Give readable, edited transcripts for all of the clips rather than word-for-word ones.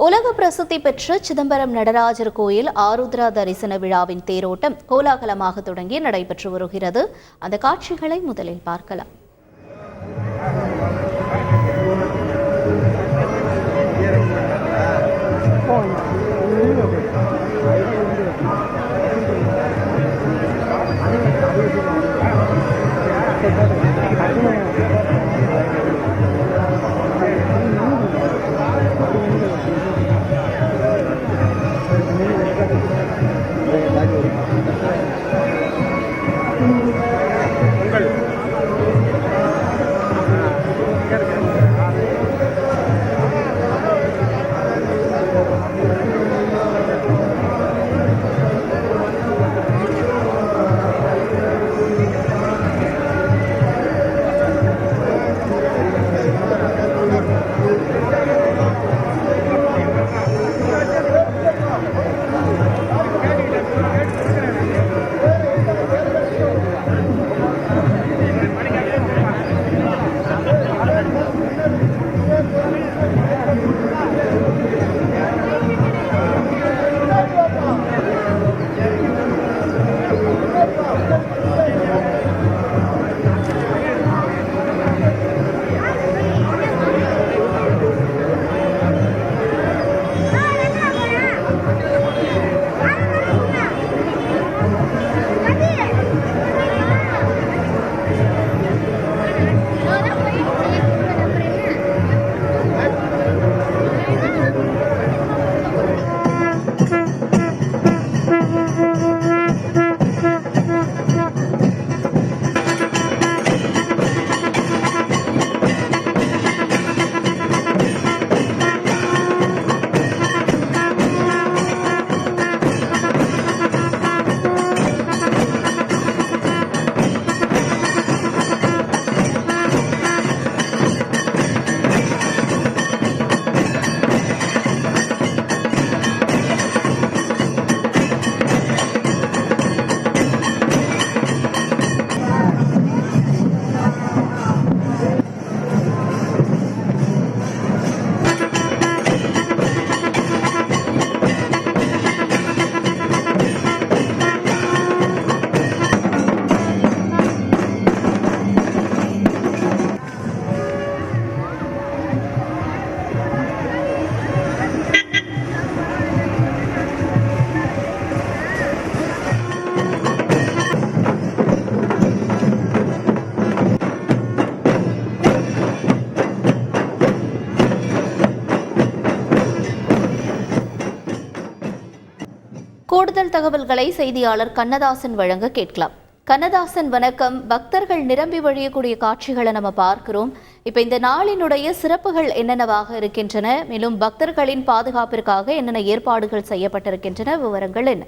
உலக பிரசித்தி பெற்ற சிதம்பரம் நடராஜர் கோயில் ஆருத்ரா தரிசன விழாவின் தேரோட்டம் கோலாகலமாக தொடங்கி நடைபெற்று வருகிறது. அந்த காட்சிகளை முதலில் பார்க்கலாம். கூடுதல் தகவல்களை செய்தியாளர் கண்ணதாசன் வழங்க கேட்கலாம். கண்ணதாசன் வணக்கம். பக்தர்கள் நிரம்பி வழியக்கூடிய காட்சிகளை நம்ம பார்க்கிறோம். இப்ப இந்த நாளினுடைய சிறப்புகள் என்னென்னவாக இருக்கின்றன, மேலும் பக்தர்களின் பாதுகாப்பிற்காக என்னென்ன ஏற்பாடுகள் செய்யப்பட்டிருக்கின்றன, விவரங்கள் என்ன?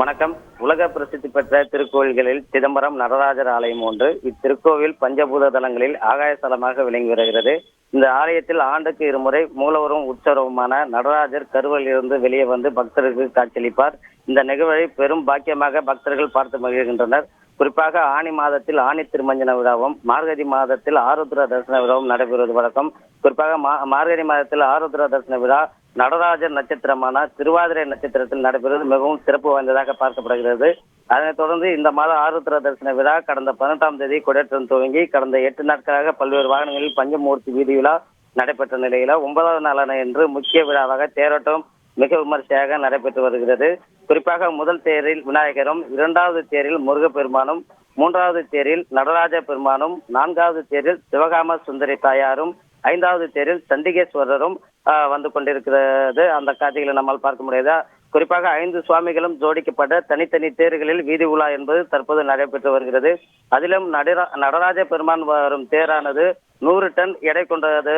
வணக்கம். உலக பிரசித்தி பெற்ற திருக்கோயில்களில் சிதம்பரம் நடராஜர் ஆலயம் ஒன்று. இத்திருக்கோவில் பஞ்சபூத தலங்களில் ஆகாயஸ்தலமாக விளங்கி வருகிறது. இந்த ஆலயத்தில் ஆண்டுக்கு இருமுறை மூலவரும் உற்சவருமான நடராஜர் கருவலிலிருந்து வெளியே வந்து பக்தர்களுக்கு காட்சியளிப்பார். இந்த நிகழ்வை பெரும் பாக்கியமாக பக்தர்கள் பார்த்து மகிழ்கின்றனர். குறிப்பாக ஆனி மாதத்தில் ஆனி திருமஞ்சன விழாவும், மார்கழி மாதத்தில் ஆருத்ரா தரிசன விழாவும் நடைபெறுவது வழக்கம். குறிப்பாக மார்கழி மாதத்தில் ஆருத்ரா தரிசன விழா நடராஜர் நட்சத்திரமான திருவாதிரை நட்சத்திரத்தில் நடைபெறுவது மிகவும் சிறப்பு வாய்ந்ததாக பார்க்கப்படுகிறது. அதனைத் தொடர்ந்து இந்த மாத ஆருத்ரா தரிசன விழா கடந்த 18ஆம் தேதி கொடையேற்றம் துவங்கி கடந்த 8 நாட்களாக பல்வேறு வாகனங்களில் பஞ்சமூர்த்தி வீதி விழா நடைபெற்ற நிலையில 9வது நாளான இன்று முக்கிய விழாவாக தேரோட்டம் மிக விமர்சையாக நடைபெற்று வருகிறது. குறிப்பாக முதல் தேரில் விநாயகரும், 2வது தேரில் முருகப்பெருமானும், 3வது தேரில் நடராஜ பெருமானும், 4வது தேரில் சிவகாம சுந்தரி தாயாரும், 5வது தேரில் சண்டிகேஸ்வரரும் வந்து கொண்டிருக்கிறது. அந்த காட்சிகளை நம்மால் பார்க்க முடியாதா? குறிப்பாக 5 சுவாமிகளும் ஜோடிக்கப்பட்ட தனித்தனி தேர்களில் வீதி உலா என்பது தற்போது நடைபெற்று வருகிறது. அதிலும் நடராஜ பெருமான் வரும் தேரானது 100 டன் எடை கொண்டது,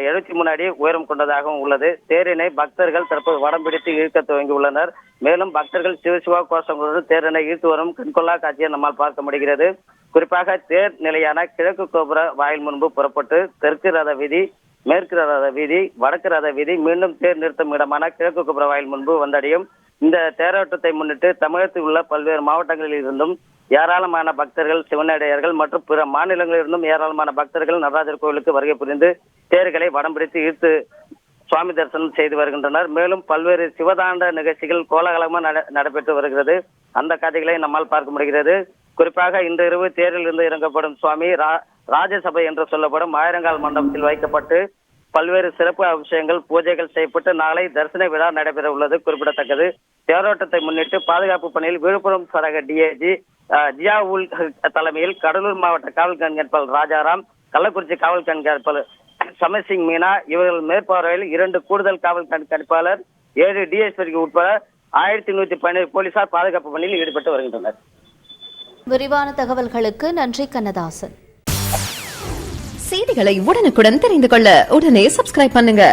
73 அடி உயரம் கொண்டதாகவும் உள்ளது. தேரினை பக்தர்கள் தற்போது வடம் பிடித்து இழுக்க துவங்கி உள்ளனர். மேலும் பக்தர்கள் சிவசிவா கோஷங்களுடன் தேரினை இழுத்து வரும் கண்கொள்ளா காட்சியை நம்மால் பார்க்க முடிகிறது. குறிப்பாக தேர் நிலையான கிழக்கு கோபுர வாயில் முன்பு புறப்பட்டு தெற்கு ரத வீதி, மேற்கு ரத வீதி, வடக்கு ரத வீதி, மீண்டும் தேர் நிறுத்தும் இடமான கிழக்கு கோபுர வாயில் முன்பு வந்தடையும். இந்த தேரோட்டத்தை முன்னிட்டு தமிழகத்தில் உள்ள பல்வேறு மாவட்டங்களில் இருந்தும் ஏராளமான பக்தர்கள், சிவனடியார்கள் மற்றும் பிற மாநிலங்களில் இருந்தும் ஏராளமான பக்தர்கள் நடராஜர் கோவிலுக்கு வருகை புரிந்து தேர்களை வடம் பிடித்து இழுத்து சுவாமி தரிசனம் செய்து வருகின்றனர். மேலும் பல்வேறு சிவதாண்ட நிகழ்ச்சிகள் கோலாகலமாக நடைபெற்று வருகிறது. அந்த காட்சிகளை நம்மால் பார்க்க முடிகிறது. குறிப்பாக இன்று இரவு தேரில் இருந்து இறங்கப்படும் சுவாமி ராஜசபை என்று சொல்லப்படும் ஆயிரங்கால் மண்டபத்தில் வைக்கப்பட்டு பல்வேறு சிறப்பு அபிஷேகங்கள் பூஜைகள் செய்யப்பட்டு நாளை தரிசன விழா நடைபெற உள்ளது குறிப்பிடத்தக்கது. தேரோட்டத்தை முன்னிட்டு பாதுகாப்பு பணியில் விழுப்புரம் சரக டிஐஜி ஜியாவுல் தலைமையில் கடலூர் மாவட்ட காவல் கண்காணிப்பாளர் ராஜாராம், கள்ளக்குறிச்சி காவல் கண்காணிப்பாளர் சமர்சிங் மீனா இவர்கள் மேற்பார்வையில் 2 கூடுதல் காவல் கண்காணிப்பாளர் 7 டிஎஸ்பிக்கு உட்பட 1112 போலீசார் பாதுகாப்பு பணியில் ஈடுபட்டு வருகின்றனர். விரிவான தகவல்களுக்கு நன்றி கண்ணதாசன். செய்திகளை உடனுக்குடன் தெரிந்து கொள்ள உடனே சப்ஸ்கிரைப் பண்ணுங்க.